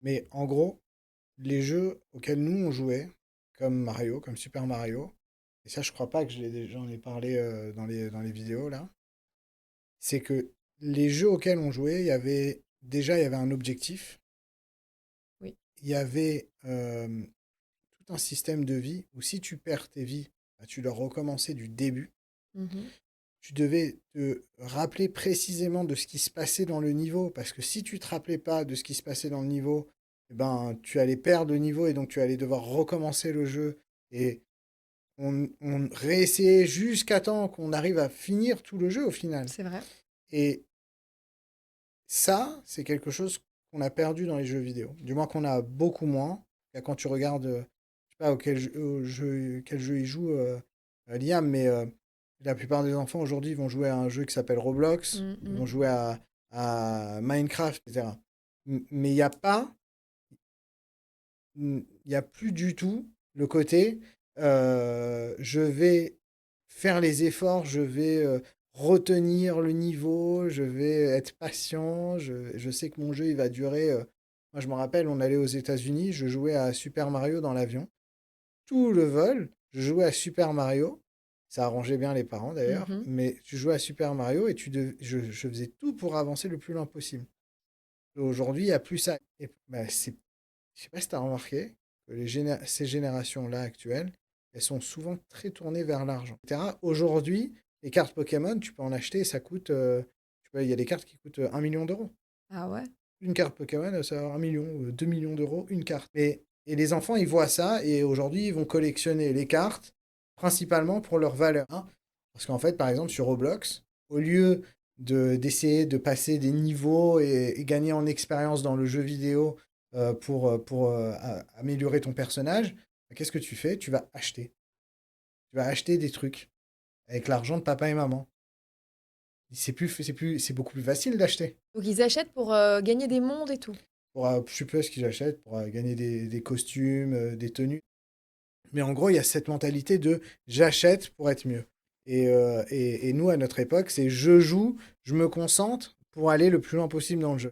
Mais en gros, les jeux auxquels nous on jouait, comme Mario, comme Super Mario, et ça je crois pas que j'en ai parlé dans les vidéos là, c'est que les jeux auxquels on jouait, il y avait un objectif, Oui. il y avait tout un système de vie où si tu perds tes vies, bah, tu dois recommencer du début. Mhm. Tu devais te rappeler précisément de ce qui se passait dans le niveau, parce que si tu te rappelais pas de ce qui se passait dans le niveau, eh ben, tu allais perdre le niveau et donc tu allais devoir recommencer le jeu. Et on réessayait jusqu'à temps qu'on arrive à finir tout le jeu au final. C'est vrai. Et ça, c'est quelque chose qu'on a perdu dans les jeux vidéo. Du moins qu'on a beaucoup moins. Là, quand tu regardes, je sais pas quel jeu il joue, Liam, mais la plupart des enfants aujourd'hui vont jouer à un jeu qui s'appelle Roblox, ils Mhm. vont jouer à Minecraft, etc. Mais il n'y a pas, il n'y a plus du tout le côté je vais faire les efforts, je vais retenir le niveau, je vais être patient, je sais que mon jeu il va durer. Moi je me rappelle, on allait aux États-Unis, je jouais à Super Mario dans l'avion. Tout le vol, je jouais à Super Mario. Ça arrangeait bien les parents d'ailleurs, Mhm. mais tu jouais à Super Mario et je faisais tout pour avancer le plus loin possible. Aujourd'hui, il n'y a plus ça. Et, bah, je sais pas si tu as remarqué que ces générations-là actuelles, elles sont souvent très tournées vers l'argent, etc. Aujourd'hui, les cartes Pokémon, tu peux en acheter, ça coûte. Il y a des cartes qui coûtent 1 million d'euros. Ah ouais? Une carte Pokémon, ça va 1 million, 2 millions d'euros, une carte. Et les enfants, ils voient ça et aujourd'hui, ils vont collectionner les cartes principalement pour leur valeur, hein. Parce qu'en fait, par exemple, sur Roblox, au lieu d'essayer de passer des niveaux et gagner en expérience dans le jeu vidéo pour améliorer ton personnage, bah, qu'est-ce que tu fais? Tu vas acheter. Tu vas acheter des trucs avec l'argent de papa et maman. C'est beaucoup plus facile d'acheter. Donc ils achètent pour gagner des mondes et tout. Je sais pas ce qu'ils achètent pour gagner des costumes, des tenues. Mais en gros, il y a cette mentalité de j'achète pour être mieux. Et nous, à notre époque, c'est je joue, je me concentre pour aller le plus loin possible dans le jeu.